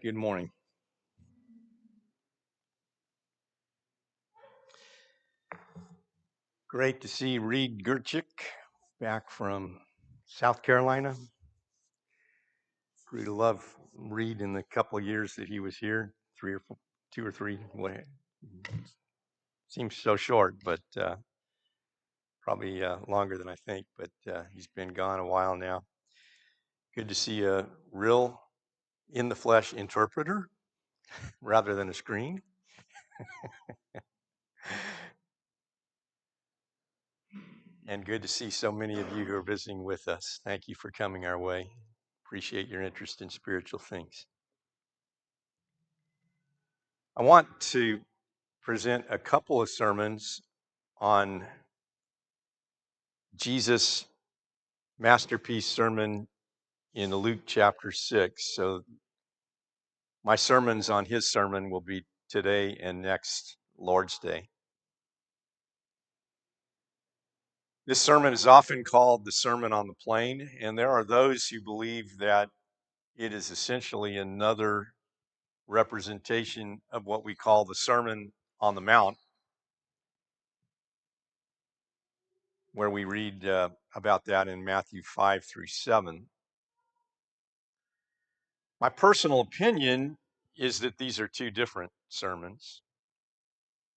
Good morning. Great to see Reed Gerchik back from South Carolina. Grew to love Reed in the couple of years that he was here, 2 or 3. What seems so short, but probably longer than I think. But he's been gone a while now. Good to see a real in the flesh interpreter rather than a screen. And good to see so many of you who are visiting with us. Thank you for coming our way. Appreciate your interest in spiritual things. I want to present a couple of sermons on Jesus' masterpiece sermon in Luke chapter 6. So my sermons on his sermon will be today and next Lord's Day. This sermon is often called the Sermon on the Plain, and there are those who believe that it is essentially another representation of what we call the Sermon on the Mount, where we read about that in Matthew 5 through 7. My personal opinion is that these are two different sermons,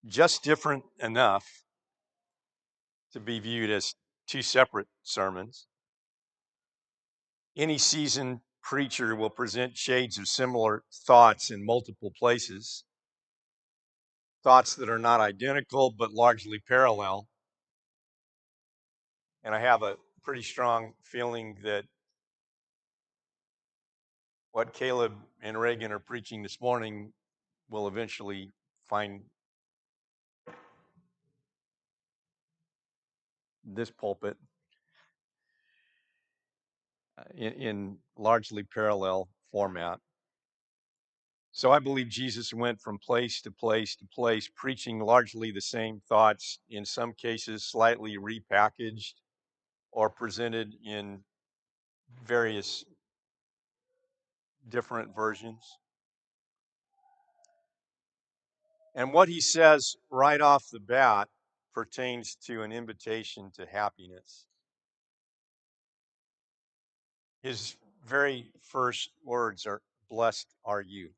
just different enough to be viewed as two separate sermons. Any seasoned preacher will present shades of similar thoughts in multiple places, thoughts that are not identical but largely parallel. And I have a pretty strong feeling that what Caleb and Reagan are preaching this morning will eventually find this pulpit in largely parallel format. So I believe Jesus went from place to place to place, preaching largely the same thoughts, in some cases slightly repackaged or presented in various different versions. And what he says right off the bat pertains to an invitation to happiness. His very first words are, "Blessed are you."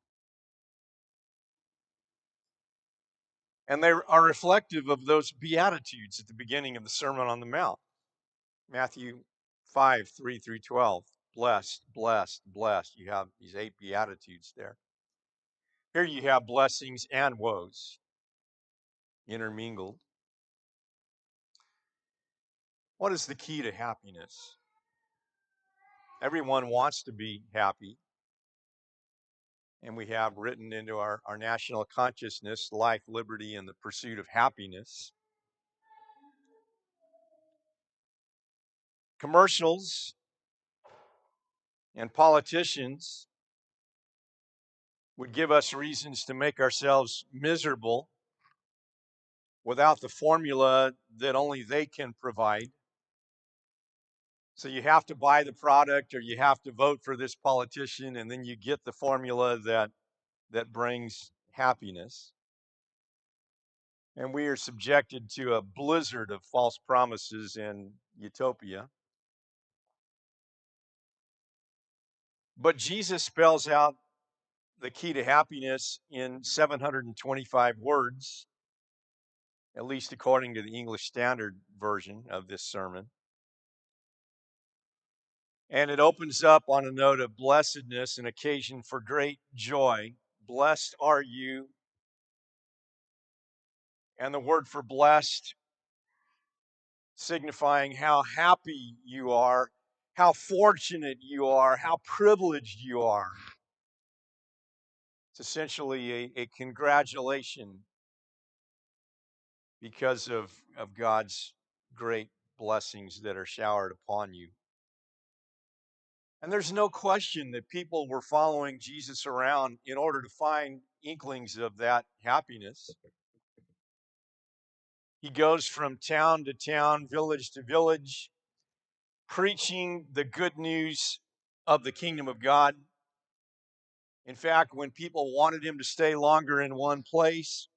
And they are reflective of those Beatitudes at the beginning of the Sermon on the Mount. Matthew 5, 3 through 12. Blessed, blessed, blessed. You have these 8 Beatitudes there. Here you have blessings and woes intermingled. What is the key to happiness? Everyone wants to be happy. And we have written into our national consciousness life, liberty, and the pursuit of happiness. Commercials and politicians would give us reasons to make ourselves miserable without the formula that only they can provide. So you have to buy the product or you have to vote for this politician, and then you get the formula that brings happiness. And we are subjected to a blizzard of false promises and utopia. But Jesus spells out the key to happiness in 725 words, at least according to the English Standard Version of this sermon. And it opens up on a note of blessedness, an occasion for great joy. Blessed are you. And the word for blessed signifying how happy you are, how fortunate you are, how privileged you are. It's essentially a congratulation because of God's great blessings that are showered upon you. And there's no question that people were following Jesus around in order to find inklings of that happiness. He goes from town to town, village to village, preaching the good news of the kingdom of God. In fact, when people wanted him to stay longer in one place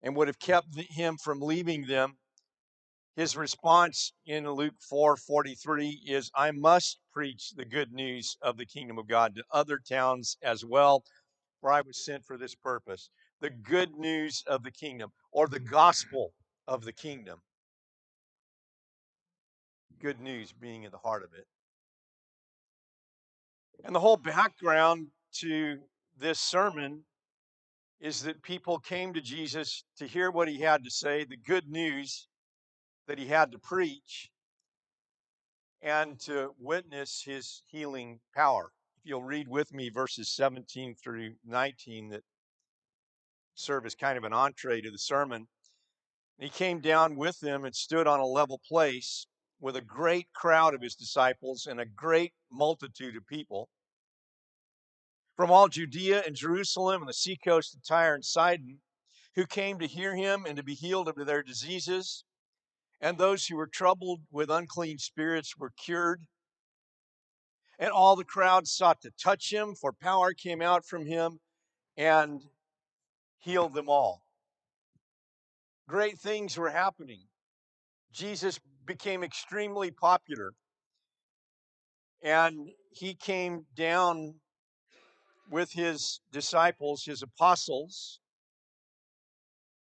and would have kept him from leaving them, his response in Luke 4:43 is, I must preach the good news of the kingdom of God to other towns as well, for I was sent for this purpose. The good news of the kingdom, or the gospel of the kingdom. Good news being in the heart of it. And the whole background to this sermon is that people came to Jesus to hear what he had to say, the good news that he had to preach, and to witness his healing power. If you'll read with me verses 17 through 19 that serve as kind of an entree to the sermon. He came down with them and stood on a level place with a great crowd of his disciples and a great multitude of people from all Judea and Jerusalem and the seacoast of Tyre and Sidon, who came to hear him and to be healed of their diseases. And those who were troubled with unclean spirits were cured. And all the crowd sought to touch him, for power came out from him and healed them all. Great things were happening. Jesus became extremely popular. And he came down with his disciples, his apostles,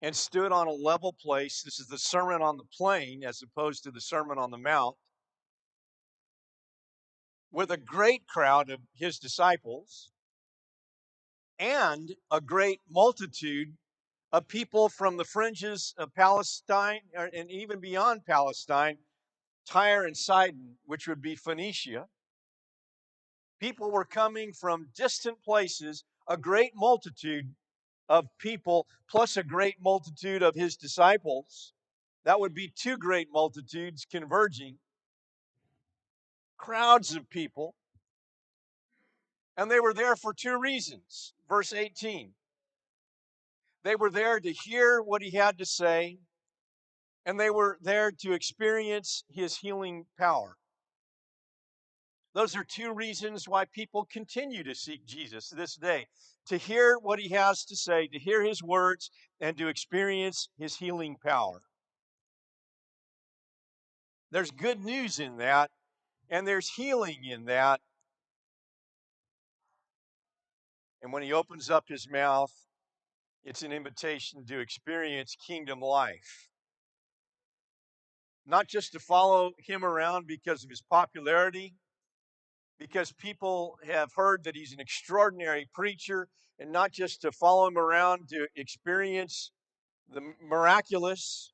and stood on a level place. This is the Sermon on the Plain as opposed to the Sermon on the Mount, with a great crowd of his disciples and a great multitude of people from the fringes of Palestine and even beyond Palestine, Tyre and Sidon, which would be Phoenicia. People were coming from distant places, a great multitude of people, plus a great multitude of his disciples. That would be two great multitudes converging, crowds of people. And they were there for two reasons. Verse 18. They were there to hear what he had to say, and they were there to experience his healing power. Those are two reasons why people continue to seek Jesus this day: to hear what he has to say, to hear his words, and to experience his healing power. There's good news in that, and there's healing in that. And when he opens up his mouth, it's an invitation to experience kingdom life. Not just to follow him around because of his popularity, because people have heard that he's an extraordinary preacher, and not just to follow him around to experience the miraculous,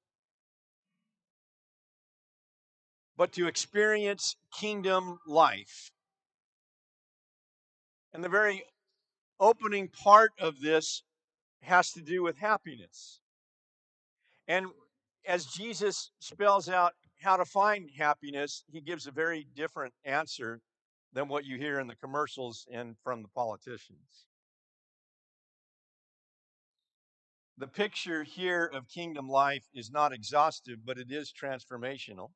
but to experience kingdom life. And the very opening part of this has to do with happiness. And as Jesus spells out how to find happiness, he gives a very different answer than what you hear in the commercials and from the politicians. The picture here of kingdom life is not exhaustive, but it is transformational.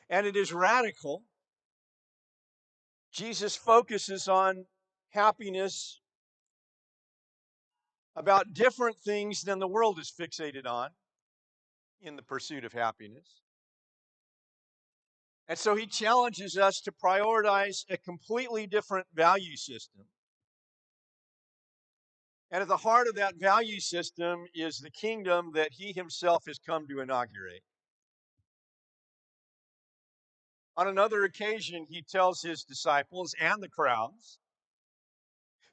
And it is radical. Jesus focuses on happiness about different things than the world is fixated on in the pursuit of happiness. And so he challenges us to prioritize a completely different value system. And at the heart of that value system is the kingdom that he himself has come to inaugurate. On another occasion, he tells his disciples and the crowds,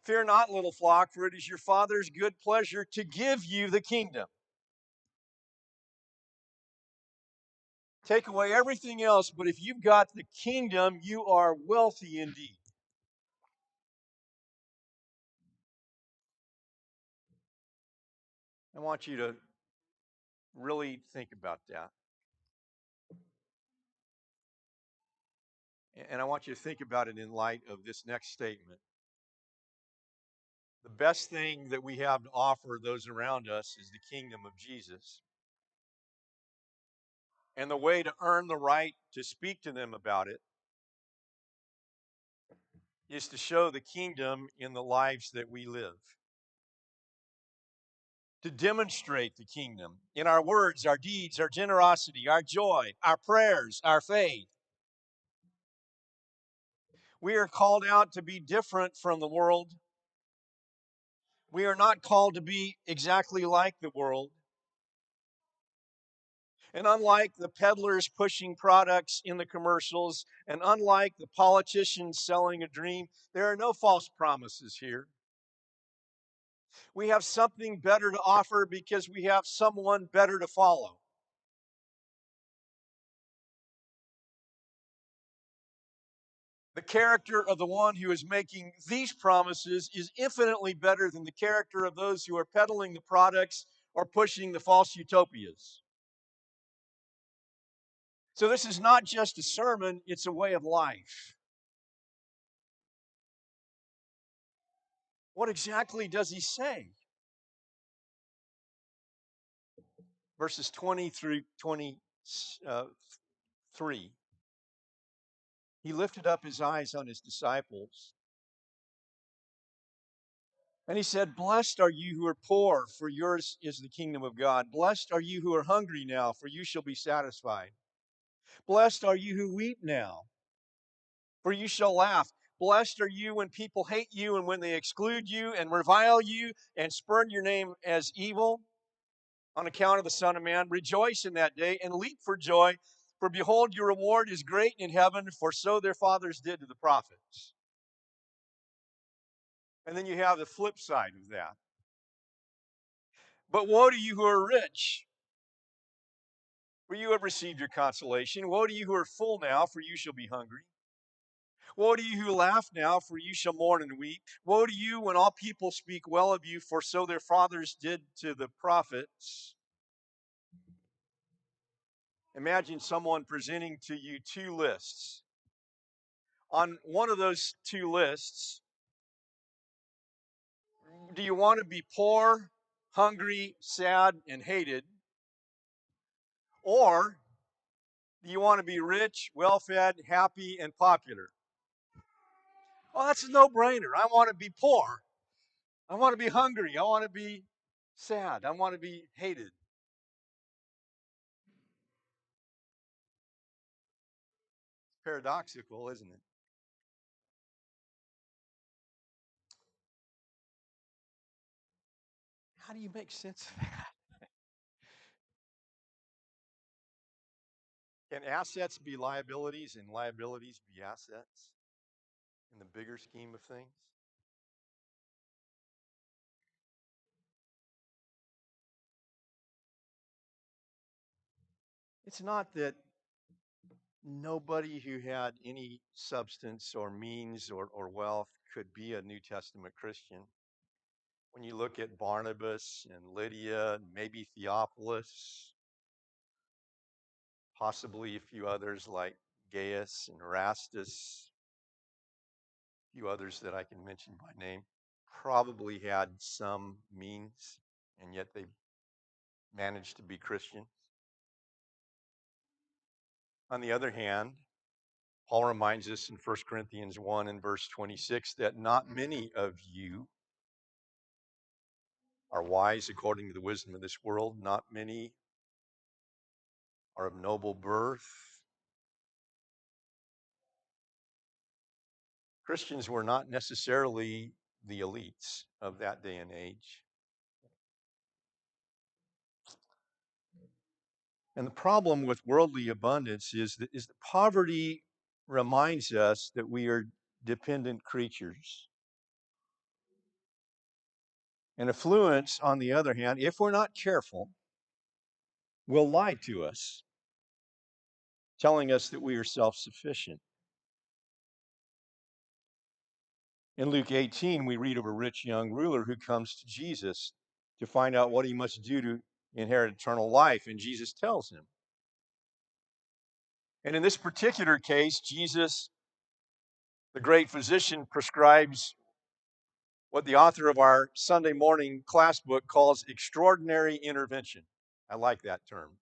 fear not, little flock, for it is your Father's good pleasure to give you the kingdom. Take away everything else, but if you've got the kingdom, you are wealthy indeed. I want you to really think about that. And I want you to think about it in light of this next statement. The best thing that we have to offer those around us is the kingdom of Jesus. And the way to earn the right to speak to them about it is to show the kingdom in the lives that we live, to demonstrate the kingdom in our words, our deeds, our generosity, our joy, our prayers, our faith. We are called out to be different from the world. We are not called to be exactly like the world. And unlike the peddlers pushing products in the commercials, and unlike the politicians selling a dream, there are no false promises here. We have something better to offer because we have someone better to follow. The character of the one who is making these promises is infinitely better than the character of those who are peddling the products or pushing the false utopias. So, this is not just a sermon, it's a way of life. What exactly does he say? Verses 20 through 23. He lifted up his eyes on his disciples, and he said, "Blessed are you who are poor, for yours is the kingdom of God. Blessed are you who are hungry now, for you shall be satisfied. Blessed are you who weep now, for you shall laugh. Blessed are you when people hate you and when they exclude you and revile you and spurn your name as evil on account of the Son of Man. Rejoice in that day and leap for joy, for behold, your reward is great in heaven, for so their fathers did to the prophets." And then you have the flip side of that. "But woe to you who are rich, for you have received your consolation. Woe to you who are full now, for you shall be hungry. Woe to you who laugh now, for you shall mourn and weep. Woe to you when all people speak well of you, for so their fathers did to the prophets." Imagine someone presenting to you two lists. On one of those two lists, do you want to be poor, hungry, sad, and hated? Or do you want to be rich, well fed, happy, and popular? Oh, that's a no brainer. I want to be poor. I want to be hungry. I want to be sad. I want to be hated. It's paradoxical, isn't it? How do you make sense of that? Can assets be liabilities and liabilities be assets in the bigger scheme of things? It's not that nobody who had any substance or means or wealth could be a New Testament Christian. When you look at Barnabas and Lydia, maybe Theophilus, possibly a few others like Gaius and Erastus, a few others that I can mention by name, probably had some means, and yet they managed to be Christians. On the other hand, Paul reminds us in 1 Corinthians 1 and verse 26 that not many of you are wise according to the wisdom of this world. Not many are of noble birth. Christians were not necessarily the elites of that day and age. And the problem with worldly abundance is that poverty reminds us that we are dependent creatures. And affluence, on the other hand, if we're not careful, will lie to us, telling us that we are self-sufficient. In Luke 18, we read of a rich young ruler who comes to Jesus to find out what he must do to inherit eternal life, and Jesus tells him. And in this particular case, Jesus, the great physician, prescribes what the author of our Sunday morning class book calls extraordinary intervention. I like that term.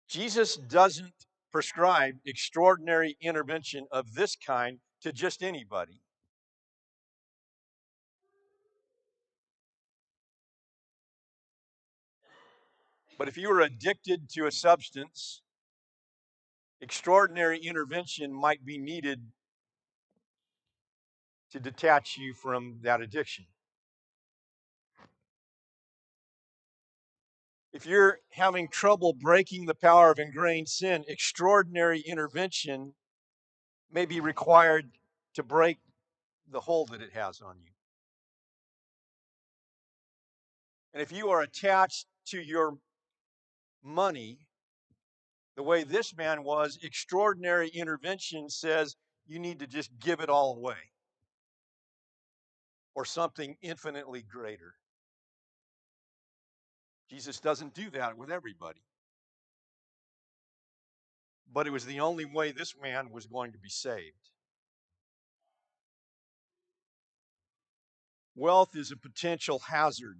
Jesus doesn't prescribe extraordinary intervention of this kind to just anybody. But if you are addicted to a substance, extraordinary intervention might be needed to detach you from that addiction. If you're having trouble breaking the power of ingrained sin, extraordinary intervention may be required to break the hold that it has on you. And if you are attached to your money the way this man was, extraordinary intervention says you need to just give it all away or something infinitely greater. Jesus doesn't do that with everybody. But it was the only way this man was going to be saved. Wealth is a potential hazard.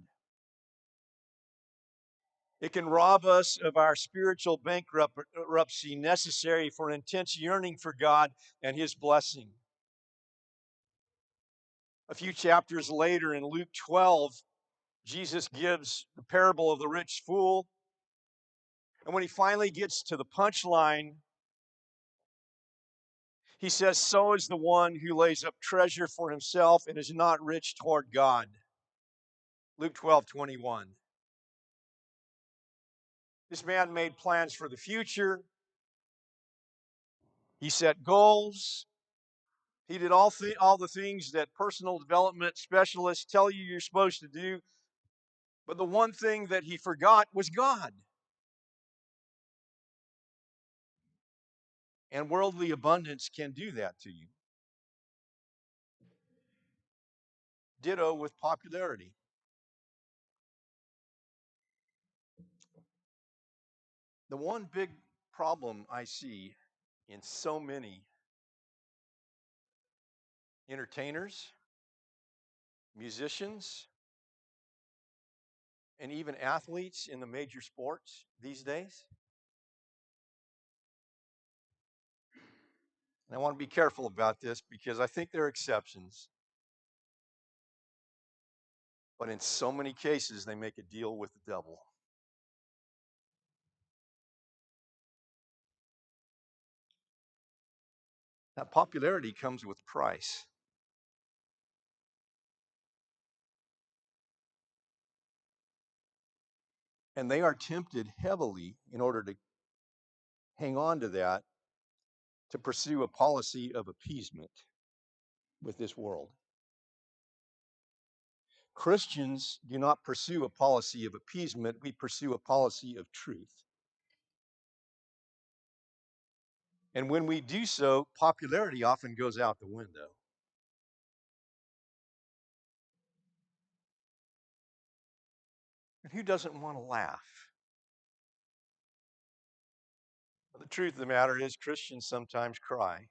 It can rob us of our spiritual bankruptcy necessary for intense yearning for God and His blessing. A few chapters later in Luke 12, Jesus gives the parable of the rich fool. And when he finally gets to the punchline, he says, "So is the one who lays up treasure for himself and is not rich toward God." Luke 12:21. This man made plans for the future. He set goals. He did all the things that personal development specialists tell you you're supposed to do. But the one thing that he forgot was God. And worldly abundance can do that to you. Ditto with popularity. The one big problem I see in so many entertainers, musicians, and even athletes in the major sports these days, and I want to be careful about this because I think there are exceptions, but in so many cases, they make a deal with the devil. That popularity comes with price. And they are tempted heavily in order to hang on to that to pursue a policy of appeasement with this world. Christians do not pursue a policy of appeasement, we pursue a policy of truth. And when we do so, popularity often goes out the window. And who doesn't want to laugh? Well, the truth of the matter is, Christians sometimes cry.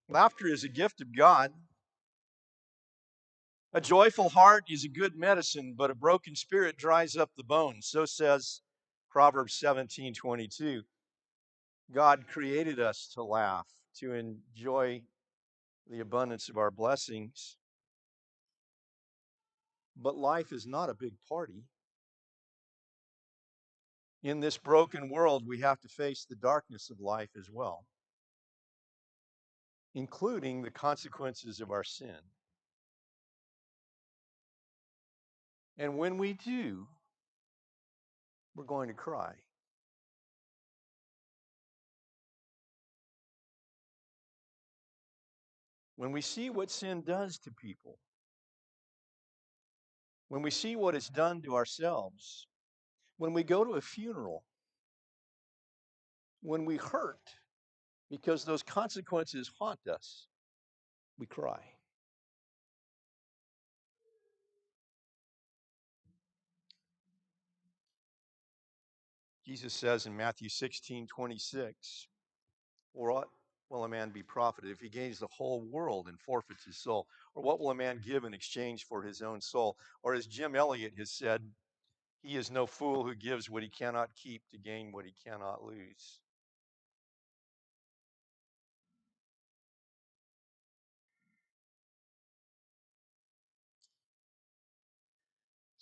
Laughter is a gift of God. A joyful heart is a good medicine, but a broken spirit dries up the bones. So says Proverbs 17:22. God created us to laugh, to enjoy the abundance of our blessings. But life is not a big party. In this broken world, we have to face the darkness of life as well, including the consequences of our sin. And when we do, we're going to cry. When we see what sin does to people, when we see what it's done to ourselves, when we go to a funeral, when we hurt because those consequences haunt us, we cry. Jesus says in Matthew 16:26, "For what will a man be profited if he gains the whole world and forfeits his soul? Or what will a man give in exchange for his own soul?" Or as Jim Elliot has said, "He is no fool who gives what he cannot keep to gain what he cannot lose."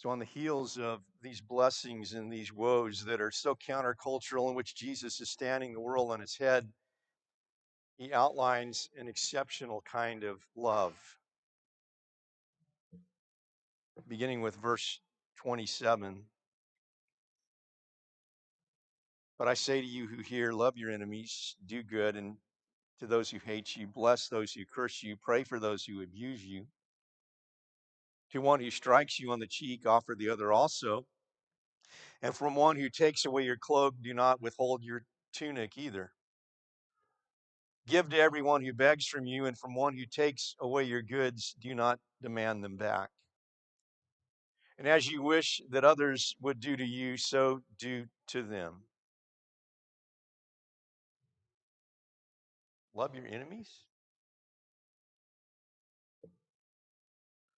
So, on the heels of these blessings and these woes that are so countercultural, in which Jesus is standing the world on its head, he outlines an exceptional kind of love, beginning with verse 27. But I say to you who hear, love your enemies, do good, and to those who hate you, bless those who curse you, pray for those who abuse you. To one who strikes you on the cheek, offer the other also. And from one who takes away your cloak, do not withhold your tunic either. Give to everyone who begs from you, and from one who takes away your goods, do not demand them back. And as you wish that others would do to you, so do to them. Love your enemies?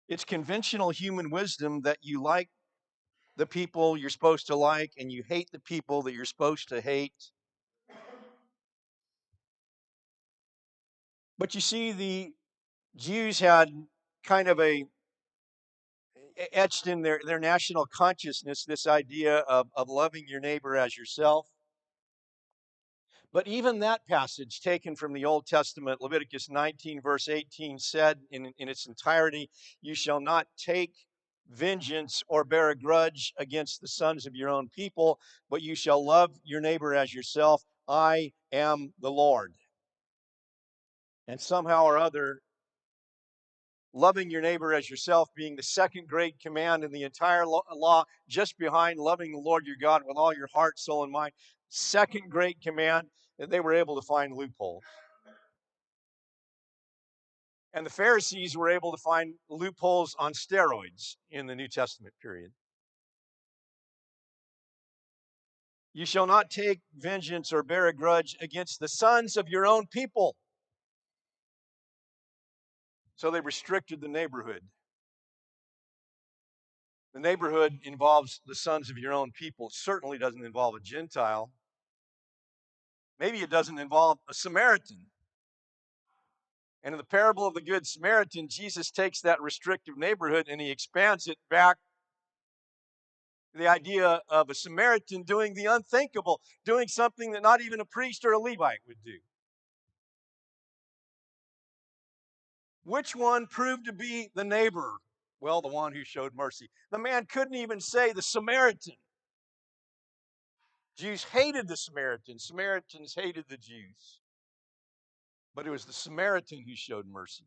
It's conventional human wisdom that you like the people you're supposed to like and you hate the people that you're supposed to hate. But you see, the Jews had kind of a etched in their national consciousness this idea of loving your neighbor as yourself. But even that passage taken from the Old Testament, Leviticus 19, verse 18, said in its entirety, you shall not take vengeance or bear a grudge against the sons of your own people, but you shall love your neighbor as yourself. I am the Lord. And somehow or other, loving your neighbor as yourself being the second great command in the entire law, just behind loving the Lord your God with all your heart, soul, and mind, second great command, that they were able to find loopholes. And the Pharisees were able to find loopholes on steroids in the New Testament period. You shall not take vengeance or bear a grudge against the sons of your own people. So they restricted the neighborhood. The neighborhood involves the sons of your own people. It certainly doesn't involve a Gentile. Maybe it doesn't involve a Samaritan. And in the parable of the Good Samaritan, Jesus takes that restrictive neighborhood and he expands it back to the idea of a Samaritan doing the unthinkable, doing something that not even a priest or a Levite would do. Which one proved to be the neighbor? Well, the one who showed mercy. The man couldn't even say the Samaritan. Jews hated the Samaritans. Samaritans hated the Jews. But it was the Samaritan who showed mercy.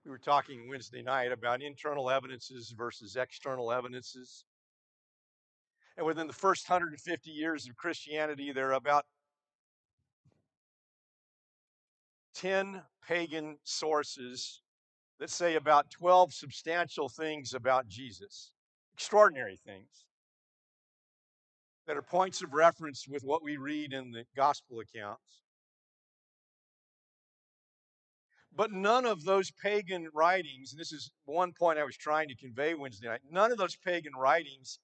We were talking Wednesday night about internal evidences versus external evidences. And within the first 150 years of Christianity, there are about 10 pagan sources that say about 12 substantial things about Jesus, extraordinary things that are points of reference with what we read in the gospel accounts. But none of those pagan writings, and this is one point I was trying to convey Wednesday night, none of those pagan writings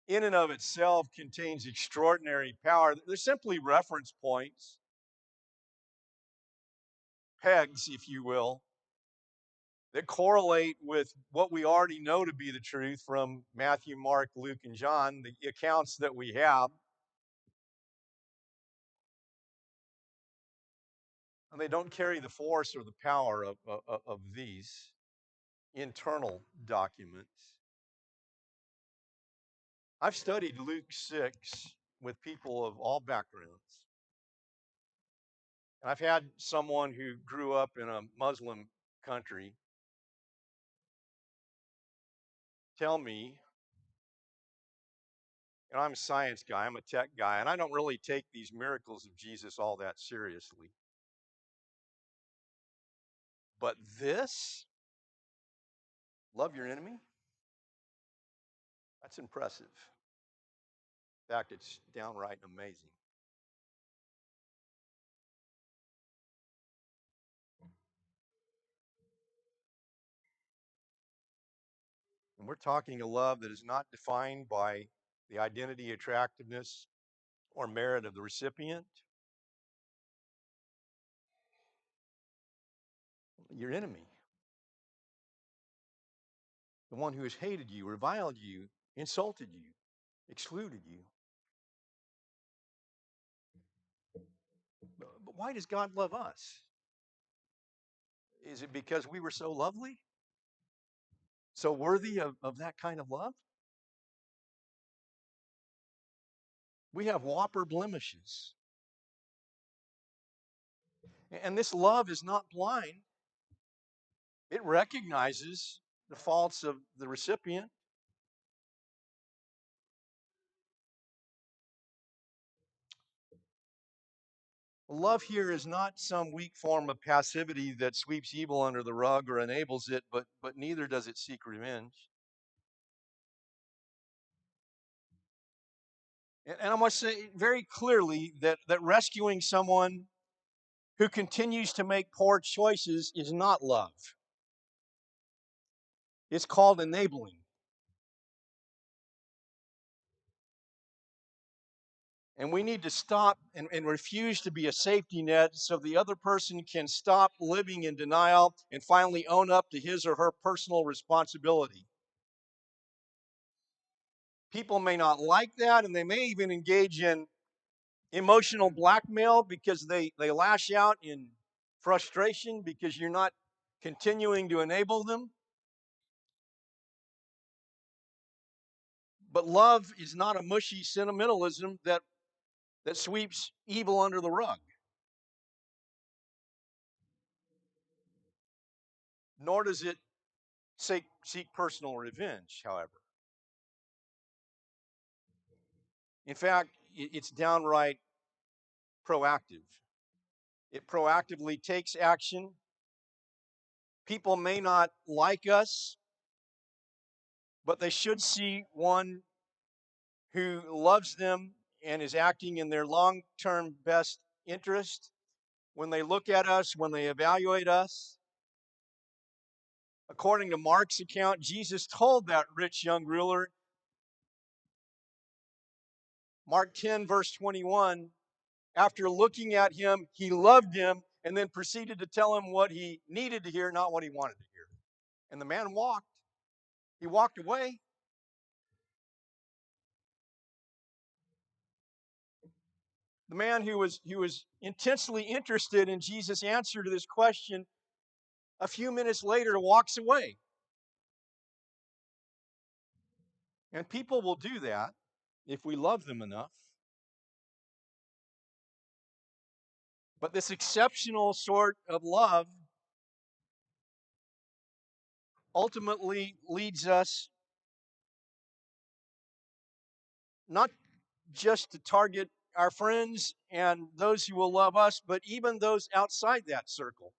in and of itself contains extraordinary power. They're simply reference points, pegs, if you will, that correlate with what we already know to be the truth from Matthew, Mark, Luke, and John, the accounts that we have. And they don't carry the force or the power of these internal documents. I've studied Luke 6 with people of all backgrounds. And I've had someone who grew up in a Muslim country tell me, and I'm a science guy, I'm a tech guy, and I don't really take these miracles of Jesus all that seriously. But this, love your enemy, that's impressive. In fact, it's downright amazing. And we're talking a love that is not defined by the identity, attractiveness, or merit of the recipient. Your enemy. the one who has hated you, reviled you, insulted you, excluded you. But why does God love us? Is it because we were so lovely? So worthy of that kind of love? We have whopper blemishes. And this love is not blind. It recognizes the faults of the recipient. Love here is not some weak form of passivity that sweeps evil under the rug or enables it, but neither does it seek revenge. And I must say very clearly that rescuing someone who continues to make poor choices is not love. It's called enabling. And we need to stop and refuse to be a safety net so the other person can stop living in denial and finally own up to his or her personal responsibility. People may not like that, and they may even engage in emotional blackmail because they lash out in frustration because you're not continuing to enable them. But love is not a mushy sentimentalism that sweeps evil under the rug. Nor does it seek personal revenge, however. In fact, it's downright proactive. It proactively takes action. People may not like us, but they should see one who loves them and is acting in their long-term best interest. When they look at us, when they evaluate us, according to Mark's account, Jesus told that rich young ruler, Mark 10, verse 21, after looking at him, he loved him and then proceeded to tell him what he needed to hear, not what he wanted to hear. And the man walked. He walked away. The man who was intensely interested in Jesus' answer to this question, a few minutes later walks away. And people will do that if we love them enough. But this exceptional sort of love ultimately leads us not just to target our friends and those who will love us, but even those outside that circle.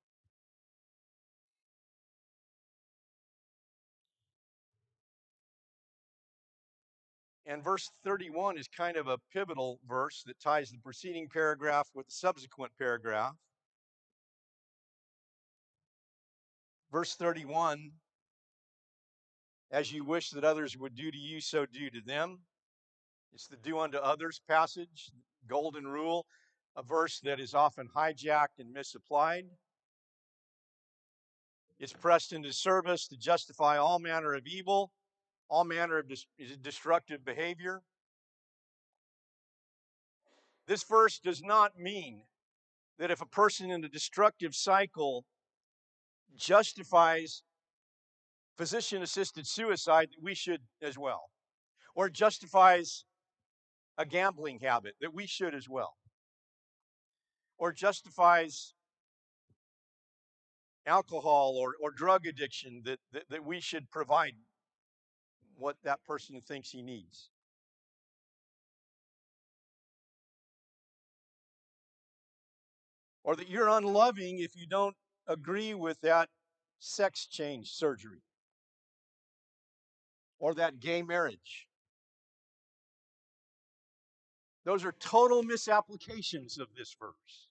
And verse 31 is kind of a pivotal verse that ties the preceding paragraph with the subsequent paragraph. Verse 31, as you wish that others would do to you, so do to them. It's the do unto others passage, golden rule, a verse that is often hijacked and misapplied. It's pressed into service to justify all manner of evil, all manner of destructive behavior. This verse does not mean that if a person in a destructive cycle justifies physician-assisted suicide, that we should as well, or justifies a gambling habit, that we should as well, or justifies alcohol or drug addiction, that we should provide what that person thinks he needs. Or that you're unloving if you don't agree with that sex change surgery or that gay marriage. Those are total misapplications of this verse.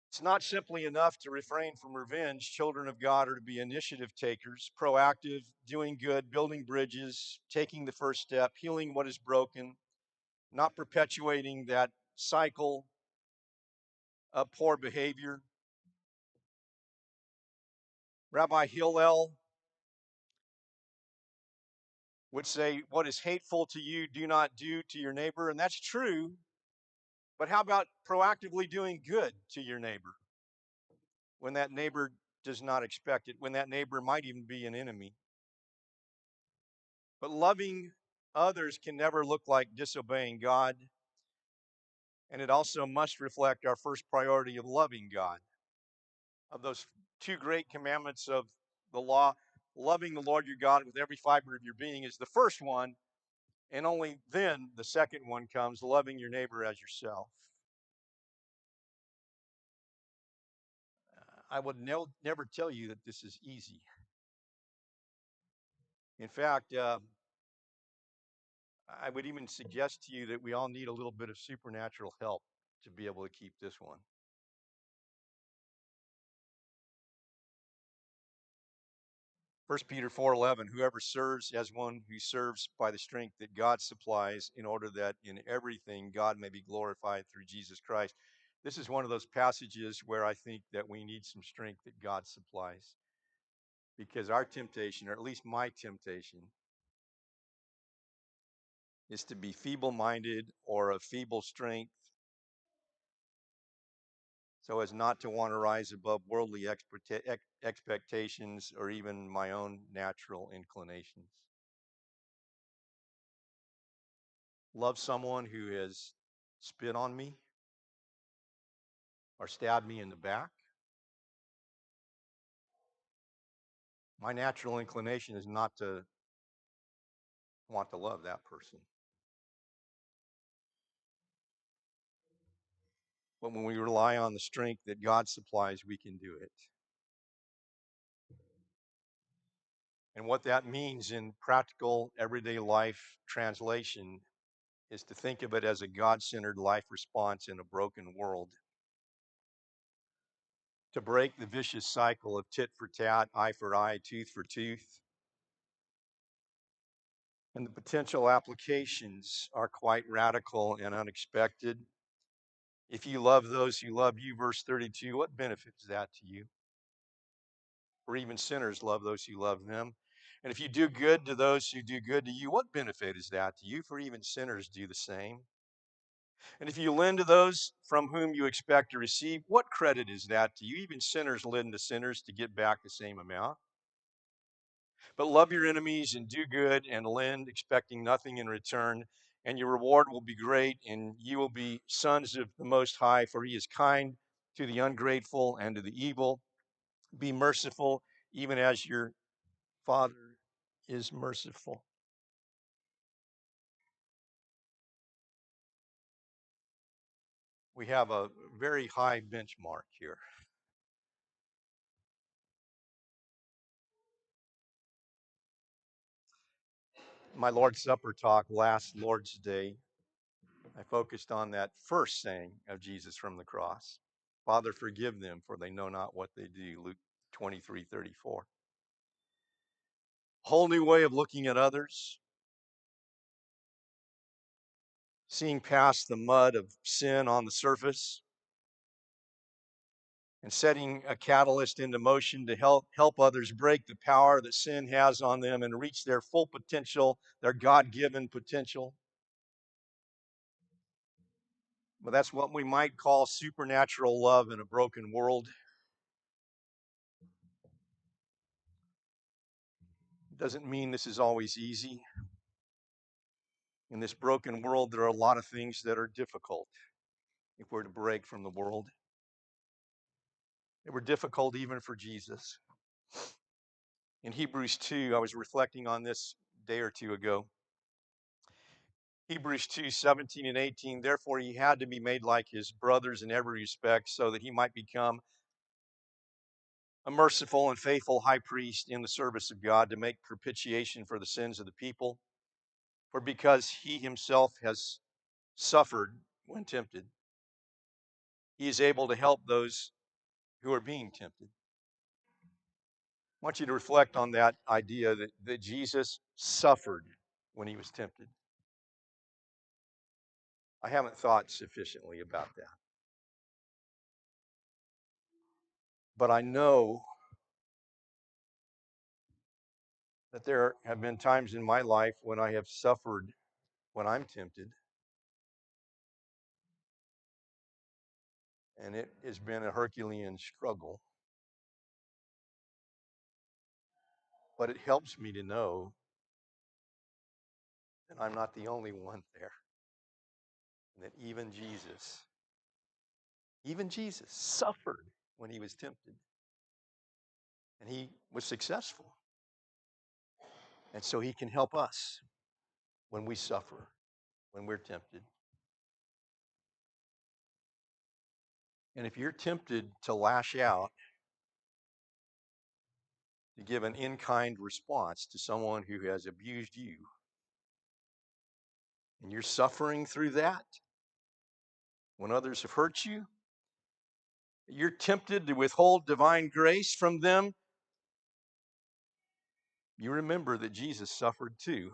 It's not simply enough to refrain from revenge. Children of God are to be initiative takers, proactive, doing good, building bridges, taking the first step, healing what is broken, not perpetuating that cycle of poor behavior. Rabbi Hillel would say, what is hateful to you, do not do to your neighbor. And that's true. But how about proactively doing good to your neighbor when that neighbor does not expect it, when that neighbor might even be an enemy? But loving others can never look like disobeying God. And it also must reflect our first priority of loving God. Of those two great commandments of the law, loving the Lord your God with every fiber of your being is the first one. And only then the second one comes, loving your neighbor as yourself. I would never tell you that this is easy. In fact, I would even suggest to you that we all need a little bit of supernatural help to be able to keep this one. 1 Peter 4:11, whoever serves as one who serves by the strength that God supplies, in order that in everything God may be glorified through Jesus Christ. This is one of those passages where I think that we need some strength that God supplies. Because our temptation, or at least my temptation, is to be feeble-minded or of feeble strength, so as not to want to rise above worldly expectations or even my own natural inclinations. Love someone who has spit on me or stabbed me in the back. My natural inclination is not to want to love that person. But when we rely on the strength that God supplies, we can do it. And what that means in practical, everyday life translation is to think of it as a God-centered life response in a broken world. To break the vicious cycle of tit for tat, eye for eye, tooth for tooth. And the potential applications are quite radical and unexpected. If you love those who love you, verse 32, what benefit is that to you? For even sinners love those who love them. And if you do good to those who do good to you, what benefit is that to you? For even sinners do the same. And if you lend to those from whom you expect to receive, what credit is that to you? Even sinners lend to sinners to get back the same amount. But love your enemies and do good and lend, expecting nothing in return, and your reward will be great, and you will be sons of the Most High, for he is kind to the ungrateful and to the evil. Be merciful, even as your Father is merciful. We have a very high benchmark here. My Lord's Supper talk last Lord's Day, I focused on that first saying of Jesus from the cross. Father, forgive them, for they know not what they do. Luke 23:34. Whole new way of looking at others, seeing past the mud of sin on the surface, and setting a catalyst into motion to help others break the power that sin has on them and reach their full potential, their God-given potential. But that's what we might call supernatural love in a broken world. It doesn't mean this is always easy. In this broken world, there are a lot of things that are difficult if we're to break from the world. They were difficult even for Jesus. In Hebrews 2, I was reflecting on this a day or two ago. Hebrews 2:17 and 18, therefore he had to be made like his brothers in every respect, so that he might become a merciful and faithful high priest in the service of God to make propitiation for the sins of the people. For because he himself has suffered when tempted, he is able to help those who are being tempted. I want you to reflect on that idea that Jesus suffered when he was tempted. I haven't thought sufficiently about that. But I know that there have been times in my life when I have suffered when I'm tempted, and it has been a Herculean struggle. But it helps me to know that I'm not the only one there, and that even Jesus suffered when he was tempted, and he was successful. And so he can help us when we suffer, when we're tempted. And if you're tempted to lash out, to give an in-kind response to someone who has abused you, and you're suffering through that when others have hurt you, you're tempted to withhold divine grace from them, you remember that Jesus suffered too.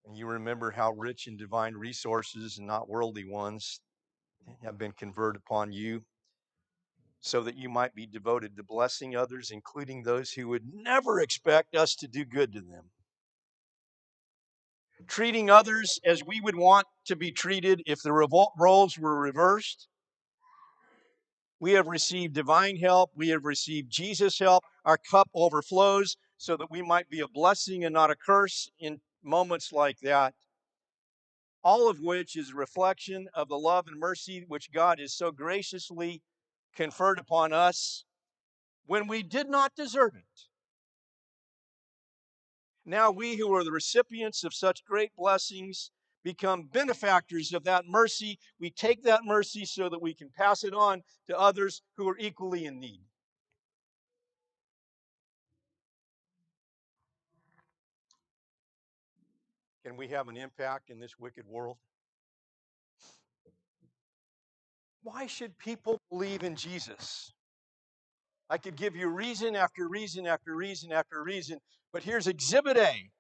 And you remember how rich in divine resources and not worldly ones have been conferred upon you, so that you might be devoted to blessing others, including those who would never expect us to do good to them. Treating others as we would want to be treated if the roles were reversed. We have received divine help. We have received Jesus' help. Our cup overflows so that we might be a blessing and not a curse in moments like that. All of which is a reflection of the love and mercy which God has so graciously conferred upon us when we did not deserve it. Now we who are the recipients of such great blessings become benefactors of that mercy. We take that mercy so that we can pass it on to others who are equally in need. Can we have an impact in this wicked world? Why should people believe in Jesus? I could give you reason after reason after reason after reason, but here's exhibit a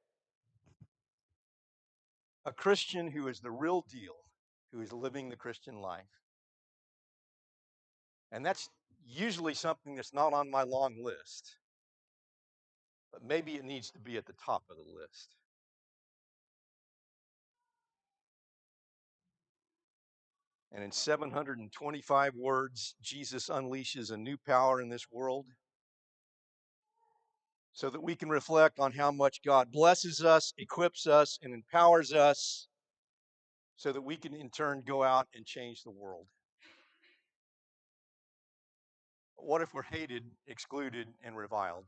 Christian who is the real deal, who is living the Christian life. And that's usually something that's not on my long list, but maybe it needs to be at the top of the list. And in 725 words, Jesus unleashes a new power in this world so that we can reflect on how much God blesses us, equips us, and empowers us so that we can in turn go out and change the world. What if we're hated, excluded, and reviled?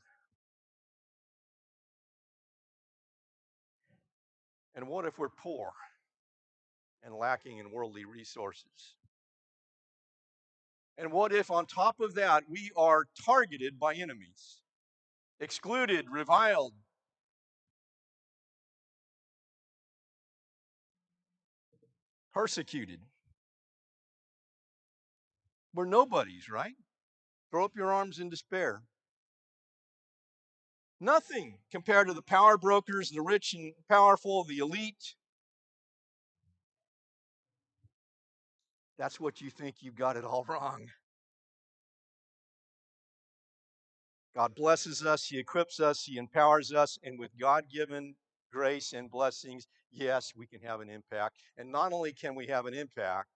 And what if we're poor and lacking in worldly resources? And what if on top of that, we are targeted by enemies, excluded, reviled, persecuted? We're nobodies, right? Throw up your arms in despair. Nothing compared to the power brokers, the rich and powerful, the elite. That's what you think you've got it all wrong. God blesses us, He equips us, He empowers us, and with God given grace and blessings, yes, we can have an impact. And not only can we have an impact,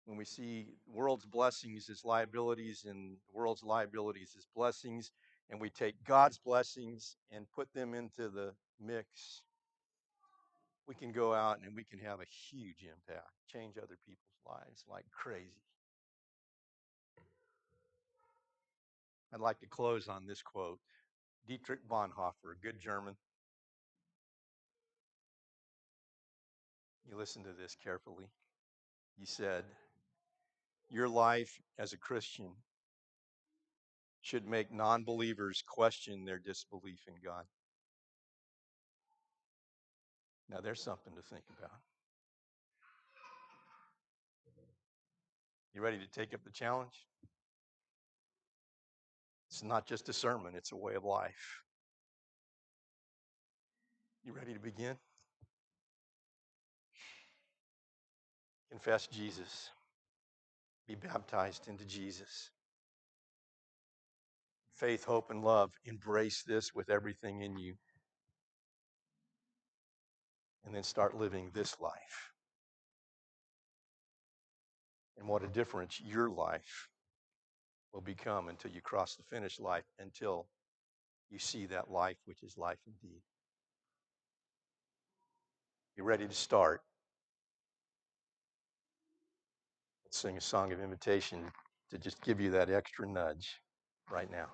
when we see the world's blessings as liabilities and the world's liabilities as blessings, and we take God's blessings and put them into the mix, we can go out and we can have a huge impact, change other people's lives like crazy. I'd like to close on this quote. Dietrich Bonhoeffer, a good German. You listen to this carefully. He said, "Your life as a Christian should make non-believers question their disbelief in God." Now, there's something to think about. You ready to take up the challenge? It's not just a sermon, it's a way of life. You ready to begin? Confess Jesus. Be baptized into Jesus. Faith, hope, and love. Embrace this with everything in you. And then start living this life. And what a difference your life will become until you cross the finish line, until you see that life which is life indeed. You ready to start? Let's sing a song of invitation to just give you that extra nudge right now.